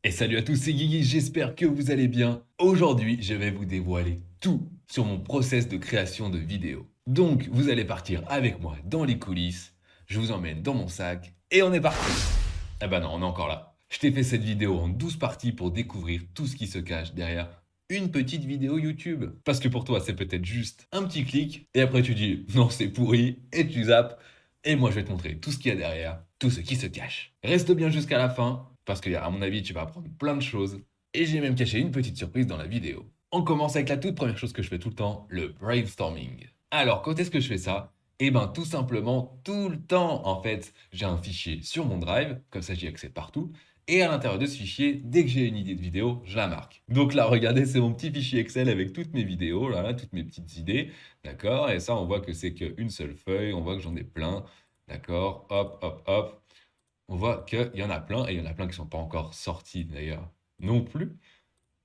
Et salut à tous, c'est Guigui, j'espère que vous allez bien. Aujourd'hui, je vais vous dévoiler tout sur mon process de création de vidéos. Donc, vous allez partir avec moi dans les coulisses, je vous emmène dans mon sac, et on est parti. Ah bah non, on est encore là. Je t'ai fait cette vidéo en 12 parties pour découvrir tout ce qui se cache derrière une petite vidéo YouTube. Parce que pour toi, c'est peut-être juste un petit clic, et après tu dis non, c'est pourri, et tu zappes. Et moi, je vais te montrer tout ce qu'il y a derrière, tout ce qui se cache. Reste bien jusqu'à la fin, parce que, à mon avis, tu vas apprendre plein de choses. Et j'ai même caché une petite surprise dans la vidéo. On commence avec la toute première chose que je fais tout le temps, le brainstorming. Alors, quand est-ce que je fais ça? Eh ben, tout simplement, tout le temps, en fait. J'ai un fichier sur mon Drive, comme ça j'y accède partout. Et à l'intérieur de ce fichier, dès que j'ai une idée de vidéo, je la marque. Donc là, regardez, c'est mon petit fichier Excel avec toutes mes vidéos, là, toutes mes petites idées. D'accord? Et ça, on voit que c'est qu'une seule feuille, on voit que j'en ai plein. D'accord? Hop, hop, hop. On voit qu'il y en a plein, et il y en a plein qui ne sont pas encore sortis d'ailleurs non plus.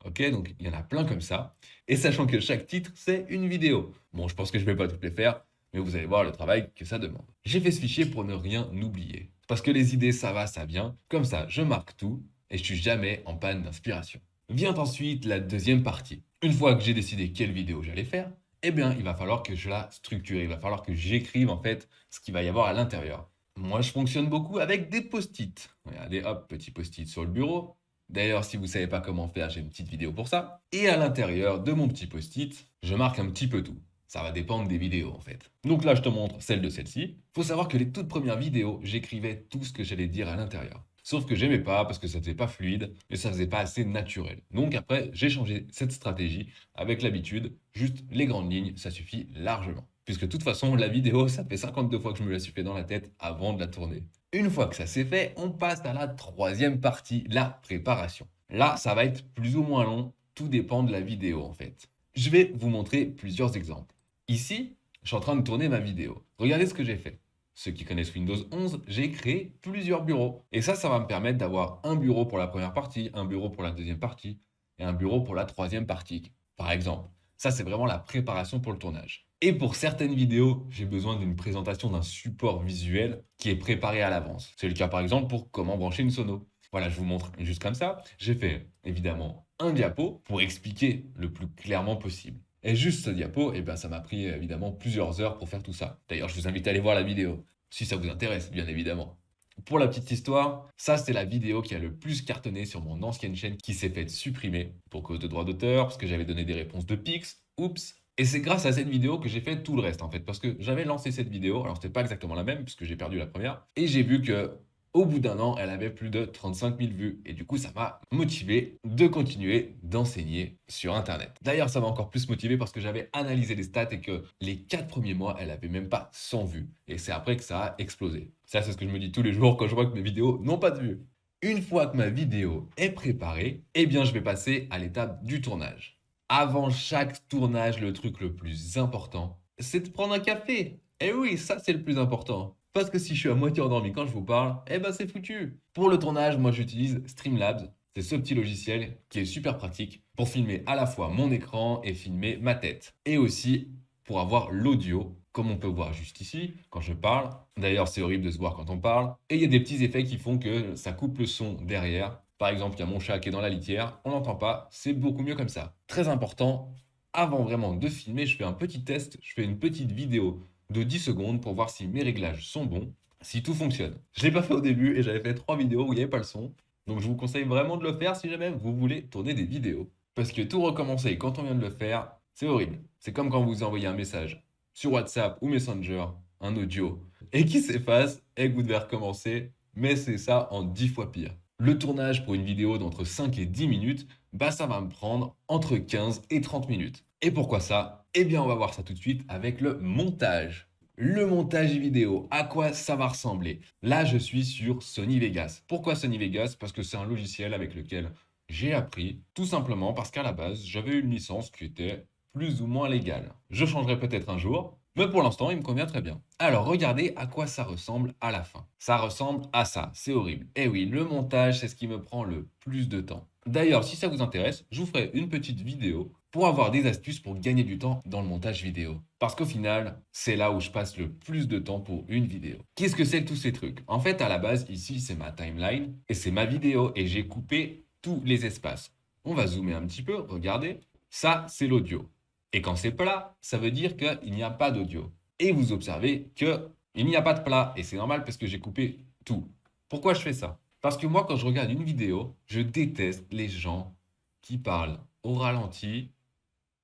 Ok, donc il y en a plein comme ça. Et sachant que chaque titre, c'est une vidéo. Bon, je pense que je ne vais pas toutes les faire, mais vous allez voir le travail que ça demande. J'ai fait ce fichier pour ne rien oublier. Parce que les idées, ça va, ça vient. Comme ça, je marque tout, et je suis jamais en panne d'inspiration. Vient ensuite la deuxième partie. Une fois que j'ai décidé quelle vidéo j'allais faire, eh bien, il va falloir que je la structure. Il va falloir que j'écrive en fait ce qu'il va y avoir à l'intérieur. Moi, je fonctionne beaucoup avec des post-it. Regardez, hop, petit post-it sur le bureau. D'ailleurs, si vous ne savez pas comment faire, j'ai une petite vidéo pour ça. Et à l'intérieur de mon petit post-it, je marque un petit peu tout. Ça va dépendre des vidéos en fait. Donc là, je te montre celle de celle-ci. Faut savoir que les toutes premières vidéos, j'écrivais tout ce que j'allais dire à l'intérieur. Sauf que j'aimais pas parce que ça faisait pas fluide et ça faisait pas assez naturel. Donc après, j'ai changé cette stratégie avec l'habitude. Juste les grandes lignes, ça suffit largement. Puisque de toute façon, la vidéo, ça fait 52 fois que je me la suis fait dans la tête avant de la tourner. Une fois que ça c'est fait, on passe à la troisième partie, la préparation. Là, ça va être plus ou moins long, tout dépend de la vidéo en fait. Je vais vous montrer plusieurs exemples. Ici, je suis en train de tourner ma vidéo. Regardez ce que j'ai fait. Ceux qui connaissent Windows 11, j'ai créé plusieurs bureaux. Et ça va me permettre d'avoir un bureau pour la première partie, un bureau pour la deuxième partie et un bureau pour la troisième partie, par exemple. Ça, c'est vraiment la préparation pour le tournage. Et pour certaines vidéos, j'ai besoin d'une présentation d'un support visuel qui est préparé à l'avance. C'est le cas par exemple pour comment brancher une sono. Voilà, je vous montre juste comme ça. J'ai fait évidemment un diapo pour expliquer le plus clairement possible. Et juste ce diapo, eh ben, ça m'a pris évidemment plusieurs heures pour faire tout ça. D'ailleurs, je vous invite à aller voir la vidéo, si ça vous intéresse, bien évidemment. Pour la petite histoire, ça c'est la vidéo qui a le plus cartonné sur mon ancienne chaîne qui s'est faite supprimer pour cause de droits d'auteur, parce que j'avais donné des réponses de Pix, oups. Et c'est grâce à cette vidéo que j'ai fait tout le reste en fait, parce que j'avais lancé cette vidéo, alors c'était pas exactement la même, puisque j'ai perdu la première, et j'ai vu que au bout d'un an, elle avait plus de 35 000 vues. Et du coup, ça m'a motivé de continuer d'enseigner sur Internet. D'ailleurs, ça m'a encore plus motivé parce que j'avais analysé les stats et que les 4 premiers mois, elle avait même pas 100 vues. Et c'est après que ça a explosé. Ça, c'est ce que je me dis tous les jours quand je vois que mes vidéos n'ont pas de vues. Une fois que ma vidéo est préparée, eh bien, je vais passer à l'étape du tournage. Avant chaque tournage, le truc le plus important, c'est de prendre un café. Et oui, ça, c'est le plus important. Parce que si je suis à moitié endormi quand je vous parle, eh ben c'est foutu. Pour le tournage, moi j'utilise Streamlabs. C'est ce petit logiciel qui est super pratique pour filmer à la fois mon écran et filmer ma tête. Et aussi pour avoir l'audio, comme on peut voir juste ici quand je parle. D'ailleurs, c'est horrible de se voir quand on parle. Et il y a des petits effets qui font que ça coupe le son derrière. Par exemple, il y a mon chat qui est dans la litière, on l'entend pas, c'est beaucoup mieux comme ça. Très important, avant vraiment de filmer, je fais un petit test, je fais une petite vidéo de 10 secondes pour voir si mes réglages sont bons, si tout fonctionne. Je ne l'ai pas fait au début et j'avais fait 3 vidéos où il n'y avait pas le son. Donc je vous conseille vraiment de le faire si jamais vous voulez tourner des vidéos. Parce que tout recommencer quand on vient de le faire, c'est horrible. C'est comme quand vous envoyez un message sur WhatsApp ou Messenger, un audio, et qui s'efface et que vous devez recommencer, mais c'est ça en 10 fois pire. Le tournage pour une vidéo d'entre 5 et 10 minutes, bah ça va me prendre entre 15 et 30 minutes. Et pourquoi ça? Eh bien, on va voir ça tout de suite avec le montage. Le montage vidéo, à quoi ça va ressembler? Là, je suis sur Sony Vegas. Pourquoi Sony Vegas? Parce que c'est un logiciel avec lequel j'ai appris, tout simplement parce qu'à la base, j'avais une licence qui était plus ou moins légale. Je changerai peut-être un jour, mais pour l'instant, il me convient très bien. Alors, regardez à quoi ça ressemble à la fin. Ça ressemble à ça, c'est horrible. Eh oui, le montage, c'est ce qui me prend le plus de temps. D'ailleurs, si ça vous intéresse, je vous ferai une petite vidéo pour avoir des astuces pour gagner du temps dans le montage vidéo. Parce qu'au final, c'est là où je passe le plus de temps pour une vidéo. Qu'est-ce que c'est que tous ces trucs? En fait, à la base, ici, c'est ma timeline et c'est ma vidéo et j'ai coupé tous les espaces. On va zoomer un petit peu, regardez. Ça, c'est l'audio. Et quand c'est plat, ça veut dire qu'il n'y a pas d'audio. Et vous observez qu'il n'y a pas de plat. Et c'est normal parce que j'ai coupé tout. Pourquoi je fais ça? Parce que moi, quand je regarde une vidéo, je déteste les gens qui parlent au ralenti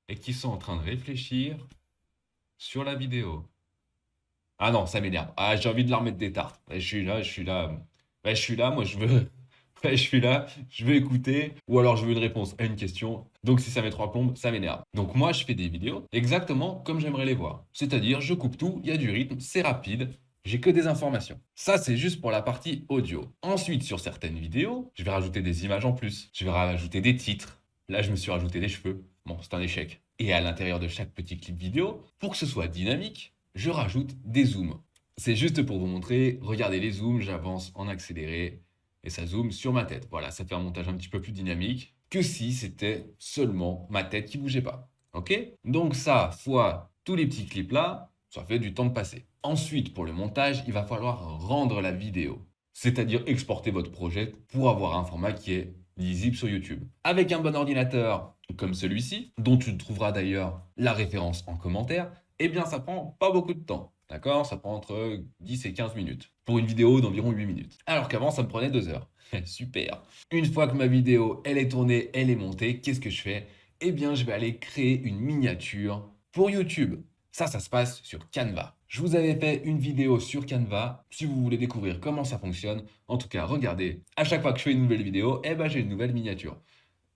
et qui sont en train de réfléchir sur la vidéo. Ah non, ça m'énerve. Ah, j'ai envie de leur mettre des tartes. Ouais, je suis là. Ouais, je suis là, moi je veux. Ouais, je suis là, je veux écouter, ou alors je veux une réponse à une question. Donc si ça met trois plombes, ça m'énerve. Donc moi, je fais des vidéos exactement comme j'aimerais les voir. C'est-à-dire, je coupe tout, il y a du rythme, c'est rapide, j'ai que des informations. Ça, c'est juste pour la partie audio. Ensuite, sur certaines vidéos, je vais rajouter des images en plus. Je vais rajouter des titres. Là, je me suis rajouté des cheveux. Bon, c'est un échec. Et à l'intérieur de chaque petit clip vidéo, pour que ce soit dynamique, je rajoute des zooms. C'est juste pour vous montrer, regardez les zooms, j'avance en accéléré et ça zoome sur ma tête. Voilà, ça fait un montage un petit peu plus dynamique que si c'était seulement ma tête qui bougeait pas. Ok? Donc ça, fois tous les petits clips là, ça fait du temps de passer. Ensuite, pour le montage, il va falloir rendre la vidéo, c'est-à-dire exporter votre projet pour avoir un format qui est lisible sur YouTube. Avec un bon ordinateur comme celui-ci, dont tu trouveras d'ailleurs la référence en commentaire, eh bien ça prend pas beaucoup de temps. D'accord? Ça prend entre 10 et 15 minutes pour une vidéo d'environ 8 minutes. Alors qu'avant, ça me prenait 2 heures. Super. Une fois que ma vidéo, elle est tournée, elle est montée, qu'est-ce que je fais? Eh bien, je vais aller créer une miniature pour YouTube. Ça se passe sur Canva. Je vous avais fait une vidéo sur Canva. Si vous voulez découvrir comment ça fonctionne, en tout cas, regardez. À chaque fois que je fais une nouvelle vidéo, eh ben, j'ai une nouvelle miniature.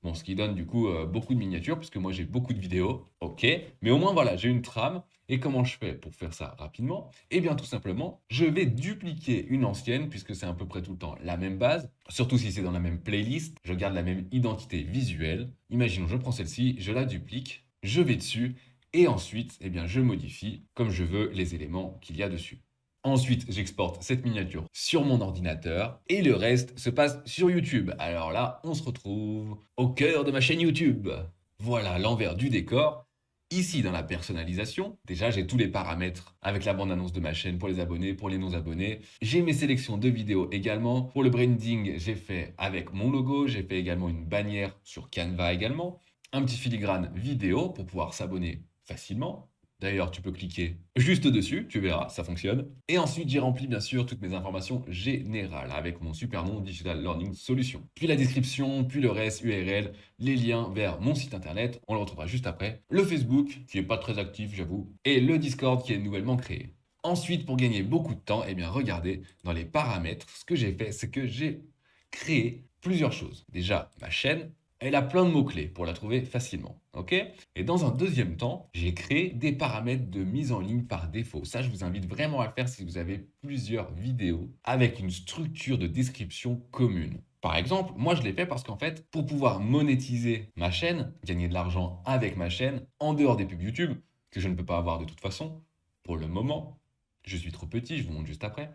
Bon, ce qui donne du coup beaucoup de miniatures, puisque moi j'ai beaucoup de vidéos, ok. Mais au moins voilà, j'ai une trame. Et comment je fais pour faire ça rapidement? Eh bien tout simplement, je vais dupliquer une ancienne, puisque c'est à peu près tout le temps la même base. Surtout si c'est dans la même playlist, je garde la même identité visuelle. Imaginons, je prends celle-ci, je la duplique, je vais dessus, et ensuite, eh bien, je modifie comme je veux les éléments qu'il y a dessus. Ensuite, j'exporte cette miniature sur mon ordinateur et le reste se passe sur YouTube. Alors là, on se retrouve au cœur de ma chaîne YouTube. Voilà l'envers du décor. Ici, dans la personnalisation, déjà, j'ai tous les paramètres avec la bande-annonce de ma chaîne pour les abonnés, pour les non-abonnés. J'ai mes sélections de vidéos également. Pour le branding, j'ai fait avec mon logo. J'ai fait également une bannière sur Canva également. Un petit filigrane vidéo pour pouvoir s'abonner facilement. D'ailleurs, tu peux cliquer juste dessus, tu verras, ça fonctionne. Et ensuite, j'ai rempli bien sûr toutes mes informations générales avec mon super nom Digital Learning Solution. Puis la description, puis le reste, URL, les liens vers mon site internet, on le retrouvera juste après. Le Facebook, qui n'est pas très actif, j'avoue, et le Discord qui est nouvellement créé. Ensuite, pour gagner beaucoup de temps, eh bien, regardez dans les paramètres, ce que j'ai fait, c'est que j'ai créé plusieurs choses. Déjà, ma chaîne, elle a plein de mots-clés pour la trouver facilement. Ok? Et dans un deuxième temps, j'ai créé des paramètres de mise en ligne par défaut. Ça, je vous invite vraiment à le faire si vous avez plusieurs vidéos avec une structure de description commune. Par exemple, moi je l'ai fait parce qu'en fait, pour pouvoir monétiser ma chaîne, gagner de l'argent avec ma chaîne, en dehors des pubs YouTube, que je ne peux pas avoir de toute façon, pour le moment, je suis trop petit, je vous montre juste après,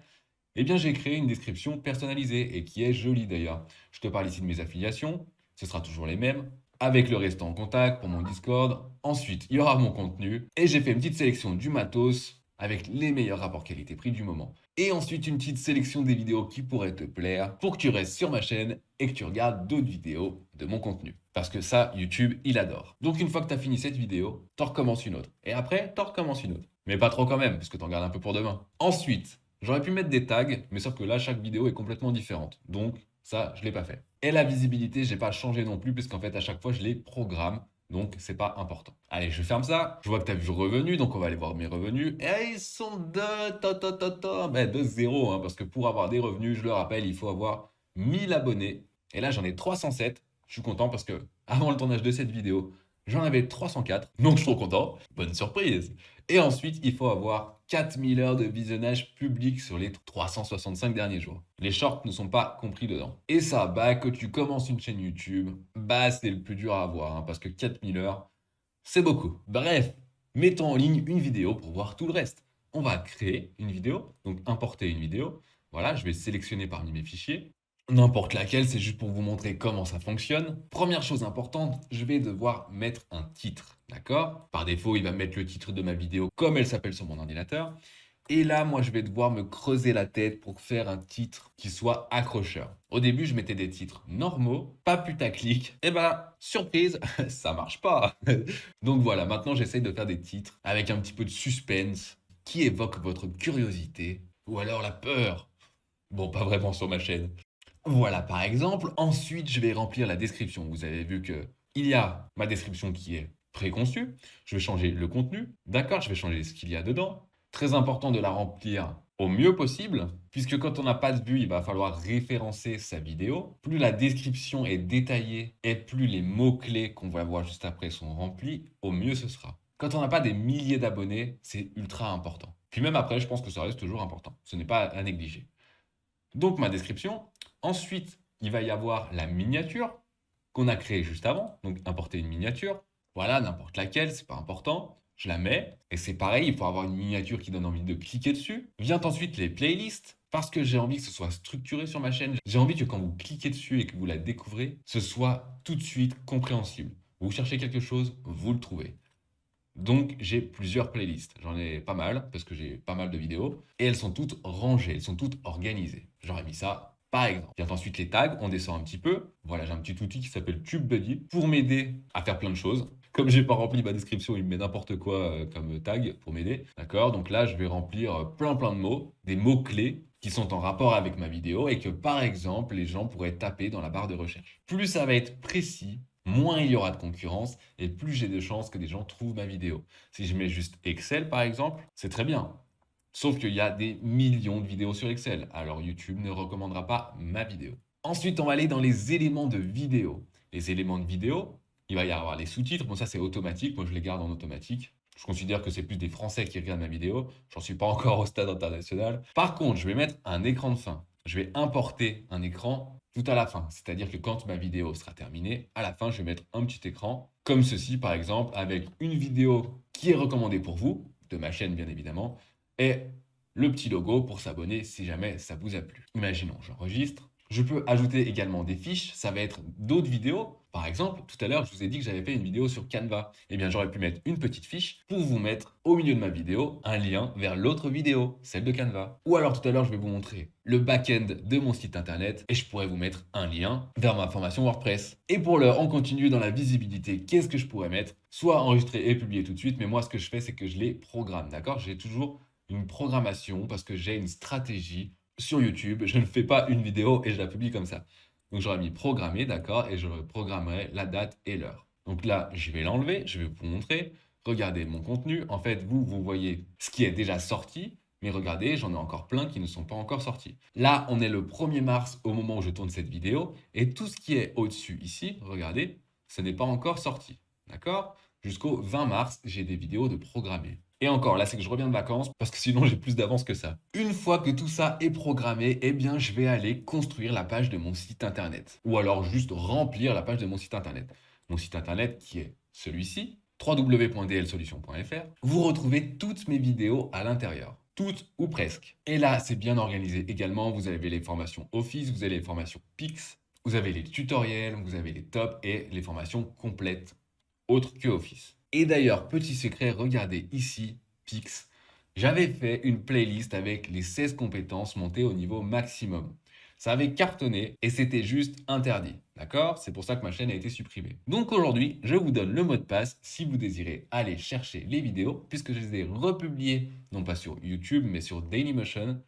eh bien j'ai créé une description personnalisée et qui est jolie d'ailleurs. Je te parle ici de mes affiliations, ce sera toujours les mêmes, avec le restant en contact pour mon Discord. Ensuite, il y aura mon contenu et j'ai fait une petite sélection du matos avec les meilleurs rapports qualité-prix du moment. Et ensuite, une petite sélection des vidéos qui pourraient te plaire pour que tu restes sur ma chaîne et que tu regardes d'autres vidéos de mon contenu. Parce que ça, YouTube, il adore. Donc une fois que tu as fini cette vidéo, t'en recommences une autre. Et après, t'en recommences une autre. Mais pas trop quand même, parce que t'en gardes un peu pour demain. Ensuite, j'aurais pu mettre des tags, mais sauf que là, chaque vidéo est complètement différente. Donc, ça, je ne l'ai pas fait. Et la visibilité, je n'ai pas changé non plus, puisqu'en fait, à chaque fois, je les programme. Donc, c'est pas important. Allez, je ferme ça. Je vois que tu as vu revenu, donc on va aller voir mes revenus. Et ils sont de 0, hein, parce que pour avoir des revenus, je le rappelle, il faut avoir 1000 abonnés. Et là, j'en ai 307. Je suis content parce que avant le tournage de cette vidéo, j'en avais 304. Donc, je suis trop content. Bonne surprise. Et ensuite, il faut avoir 4000 heures de visionnage public sur les 365 derniers jours. Les shorts ne sont pas compris dedans. Et ça, que tu commences une chaîne YouTube, c'est le plus dur à avoir, hein, parce que 4000 heures, c'est beaucoup. Bref, mettons en ligne une vidéo pour voir tout le reste. On va créer une vidéo, donc importer une vidéo. Voilà, je vais sélectionner parmi mes fichiers. N'importe laquelle, c'est juste pour vous montrer comment ça fonctionne. Première chose importante, je vais devoir mettre un titre, d'accord? Par défaut, il va mettre le titre de ma vidéo comme elle s'appelle sur mon ordinateur. Et là, moi, je vais devoir me creuser la tête pour faire un titre qui soit accrocheur. Au début, je mettais des titres normaux, pas putaclic. Et ben, surprise, ça marche pas. Donc voilà, maintenant, j'essaye de faire des titres avec un petit peu de suspense qui évoquent votre curiosité ou alors la peur. Bon, pas vraiment sur ma chaîne. Voilà, par exemple. Ensuite, je vais remplir la description. Vous avez vu que il y a ma description qui est préconçue. Je vais changer le contenu. D'accord, je vais changer ce qu'il y a dedans. Très important de la remplir au mieux possible, puisque quand on n'a pas de vue, il va falloir référencer sa vidéo. Plus la description est détaillée et plus les mots-clés qu'on va voir juste après sont remplis, au mieux ce sera. Quand on n'a pas des milliers d'abonnés, c'est ultra important. Puis même après, je pense que ça reste toujours important. Ce n'est pas à négliger. Donc ma description. Ensuite, il va y avoir la miniature qu'on a créée juste avant. Donc importer une miniature. Voilà, n'importe laquelle, c'est pas important. Je la mets. Et c'est pareil, il faut avoir une miniature qui donne envie de cliquer dessus. Vient ensuite les playlists. Parce que j'ai envie que ce soit structuré sur ma chaîne. J'ai envie que quand vous cliquez dessus et que vous la découvrez, ce soit tout de suite compréhensible. Vous cherchez quelque chose, vous le trouvez. Donc, j'ai plusieurs playlists. J'en ai pas mal, parce que j'ai pas mal de vidéos. Et elles sont toutes rangées, elles sont toutes organisées. J'aurais mis ça, par exemple. Vient ensuite les tags, on descend un petit peu. Voilà, j'ai un petit outil qui s'appelle TubeBuddy pour m'aider à faire plein de choses. Comme j'ai pas rempli ma description, il me met n'importe quoi comme tag pour m'aider. D'accord? Donc là, je vais remplir plein de mots, des mots-clés qui sont en rapport avec ma vidéo et que, par exemple, les gens pourraient taper dans la barre de recherche. Plus ça va être précis, moins il y aura de concurrence et plus j'ai de chances que des gens trouvent ma vidéo. Si je mets juste Excel par exemple, c'est très bien. Sauf qu'il y a des millions de vidéos sur Excel, alors YouTube ne recommandera pas ma vidéo. Ensuite, on va aller dans les éléments de vidéo. Les éléments de vidéo, il va y avoir les sous-titres. Bon, ça c'est automatique, moi je les garde en automatique. Je considère que c'est plus des Français qui regardent ma vidéo. J'en suis pas encore au stade international. Par contre, je vais mettre un écran de fin. Je vais importer un écran tout à la fin. C'est-à-dire que quand ma vidéo sera terminée, à la fin, je vais mettre un petit écran comme ceci, par exemple, avec une vidéo qui est recommandée pour vous, de ma chaîne bien évidemment, et le petit logo pour s'abonner si jamais ça vous a plu. Imaginons, j'enregistre. Je peux ajouter également des fiches, ça va être d'autres vidéos. Par exemple, tout à l'heure, je vous ai dit que j'avais fait une vidéo sur Canva. Eh bien, j'aurais pu mettre une petite fiche pour vous mettre au milieu de ma vidéo un lien vers l'autre vidéo, celle de Canva. Ou alors tout à l'heure, je vais vous montrer le back-end de mon site internet et je pourrais vous mettre un lien vers ma formation WordPress. Et pour l'heure, on continue dans la visibilité. Qu'est-ce que je pourrais mettre? Soit enregistrer et publier tout de suite, mais moi, ce que je fais, c'est que je les programme, d'accord? J'ai toujours une programmation parce que j'ai une stratégie sur YouTube. Je ne fais pas une vidéo et je la publie comme ça. Donc j'aurais mis programmer, d'accord, et je programmerai la date et l'heure. Donc là, je vais l'enlever, je vais vous montrer. Regardez mon contenu. En fait, vous voyez ce qui est déjà sorti, mais regardez, j'en ai encore plein qui ne sont pas encore sortis. Là, on est le 1er mars au moment où je tourne cette vidéo, et tout ce qui est au-dessus ici, regardez, ce n'est pas encore sorti. D'accord? Jusqu'au 20 mars, j'ai des vidéos de programmer. Et encore, là, c'est que je reviens de vacances parce que sinon, j'ai plus d'avance que ça. Une fois que tout ça est programmé, eh bien, je vais aller construire la page de mon site internet. Ou alors juste remplir la page de mon site internet. Mon site internet qui est celui-ci, www.dlsolution.fr. Vous retrouvez toutes mes vidéos à l'intérieur. Toutes ou presque. Et là, c'est bien organisé également. Vous avez les formations Office, vous avez les formations Pix, vous avez les tutoriels, vous avez les tops et les formations complètes autres que Office. Et d'ailleurs, petit secret, regardez ici, Pix. J'avais fait une playlist avec les 16 compétences montées au niveau maximum. Ça avait cartonné et c'était juste interdit. D'accord? C'est pour ça que ma chaîne a été supprimée. Donc aujourd'hui, je vous donne le mot de passe si vous désirez aller chercher les vidéos, puisque je les ai republiées, non pas sur YouTube, mais sur Dailymotion.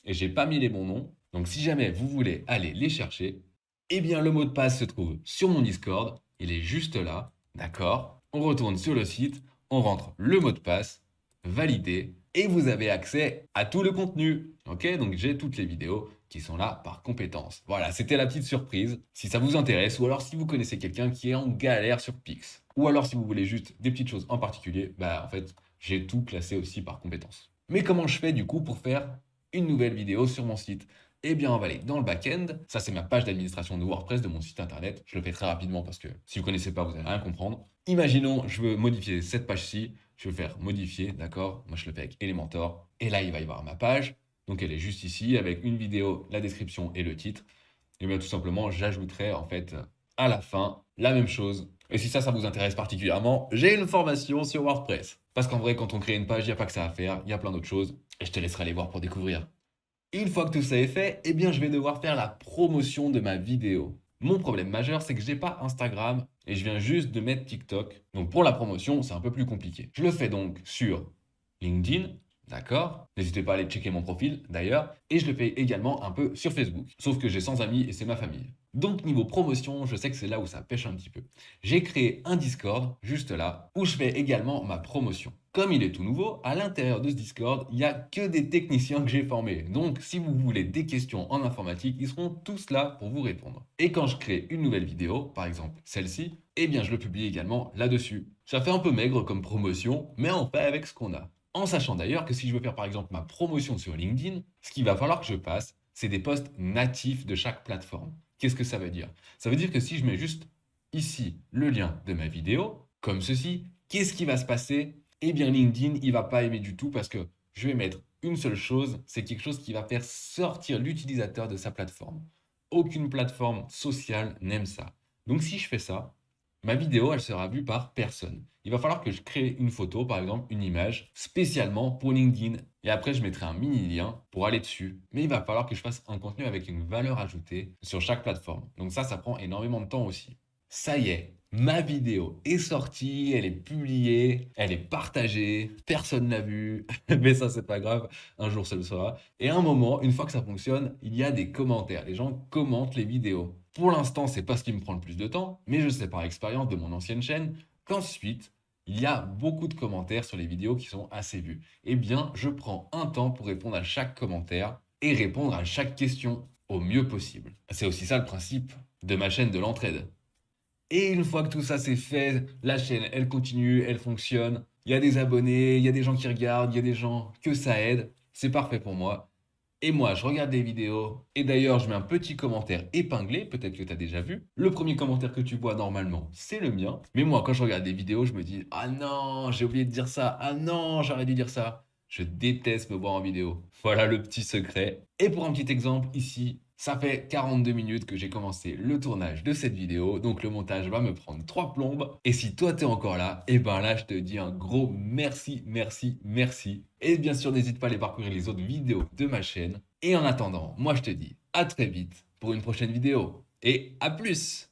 Et j'ai pas mis les bons noms. Donc si jamais vous voulez aller les chercher, eh bien le mot de passe se trouve sur mon Discord. Il est juste là. D'accord? On retourne sur le site, on rentre le mot de passe, validé, et vous avez accès à tout le contenu. Ok? Donc j'ai toutes les vidéos qui sont là par compétence. Voilà, c'était la petite surprise. Si ça vous intéresse, ou alors si vous connaissez quelqu'un qui est en galère sur Pix, ou alors si vous voulez juste des petites choses en particulier, bah en fait, j'ai tout classé aussi par compétence. Mais comment je fais du coup pour faire une nouvelle vidéo sur mon site? Eh bien, on va aller dans le back-end. Ça, c'est ma page d'administration de WordPress de mon site internet. Je le fais très rapidement parce que si vous ne connaissez pas, vous n'allez rien comprendre. Imaginons, je veux modifier cette page-ci. Je veux faire modifier, d'accord? Moi, je le fais avec Elementor. Et là, il va y avoir ma page. Donc, elle est juste ici avec une vidéo, la description et le titre. Et bien, tout simplement, j'ajouterai en fait à la fin la même chose Et si ça vous intéresse particulièrement, j'ai une formation sur WordPress. Parce qu'en vrai, quand on crée une page, il n'y a pas que ça à faire, il y a plein d'autres choses. Et je te laisserai aller voir pour découvrir. Une fois que tout ça est fait, eh bien, je vais devoir faire la promotion de ma vidéo. Mon problème majeur, c'est que j'ai pas Instagram et je viens juste de mettre TikTok. Donc pour la promotion, c'est un peu plus compliqué. Je le fais donc sur LinkedIn, d'accord? N'hésitez pas à aller checker mon profil d'ailleurs. Et je le fais également un peu sur Facebook. Sauf que j'ai 100 amis et c'est ma famille. Donc niveau promotion, je sais que c'est là où ça pêche un petit peu. J'ai créé un Discord, juste là, où je fais également ma promotion. Comme il est tout nouveau, à l'intérieur de ce Discord, il n'y a que des techniciens que j'ai formés. Donc, si vous voulez des questions en informatique, ils seront tous là pour vous répondre. Et quand je crée une nouvelle vidéo, par exemple celle-ci, eh bien, je le publie également là-dessus. Ça fait un peu maigre comme promotion, mais on fait avec ce qu'on a. En sachant d'ailleurs que si je veux faire par exemple ma promotion sur LinkedIn, ce qu'il va falloir que je fasse, c'est des posts natifs de chaque plateforme. Qu'est-ce que ça veut dire? Ça veut dire que si je mets juste ici le lien de ma vidéo, comme ceci, qu'est-ce qui va se passer? Eh bien, LinkedIn, il va pas aimer du tout parce que je vais mettre une seule chose, c'est quelque chose qui va faire sortir l'utilisateur de sa plateforme. Aucune plateforme sociale n'aime ça. Donc, si je fais ça, ma vidéo, elle sera vue par personne. Il va falloir que je crée une photo, par exemple, une image, spécialement pour LinkedIn. Et après, je mettrai un mini lien pour aller dessus. Mais il va falloir que je fasse un contenu avec une valeur ajoutée sur chaque plateforme. Donc ça prend énormément de temps aussi. Ça y est, ma vidéo est sortie, elle est publiée, elle est partagée, personne n'a vu, mais ça c'est pas grave, un jour ça le sera. Et à un moment, une fois que ça fonctionne, il y a des commentaires, les gens commentent les vidéos. Pour l'instant, c'est pas ce qui me prend le plus de temps, mais je sais par expérience de mon ancienne chaîne qu'ensuite, il y a beaucoup de commentaires sur les vidéos qui sont assez vues. Eh bien, je prends un temps pour répondre à chaque commentaire et répondre à chaque question au mieux possible. C'est aussi ça le principe de ma chaîne de l'entraide. Et une fois que tout ça c'est fait, la chaîne, elle continue, elle fonctionne. Il y a des abonnés, il y a des gens qui regardent, il y a des gens que ça aide. C'est parfait pour moi. Et moi, je regarde des vidéos. Et d'ailleurs, je mets un petit commentaire épinglé, peut-être que tu as déjà vu. Le premier commentaire que tu vois normalement, c'est le mien. Mais moi, quand je regarde des vidéos, je me dis, ah non, j'ai oublié de dire ça. Ah non, j'aurais dû dire ça. Je déteste me voir en vidéo. Voilà le petit secret. Et pour un petit exemple, ici, ça fait 42 minutes que j'ai commencé le tournage de cette vidéo, donc le montage va me prendre 3 plombes. Et si toi t'es encore là, et ben là je te dis un gros merci, merci, merci. Et bien sûr n'hésite pas à aller parcourir les autres vidéos de ma chaîne. Et en attendant, moi je te dis à très vite pour une prochaine vidéo. Et à plus!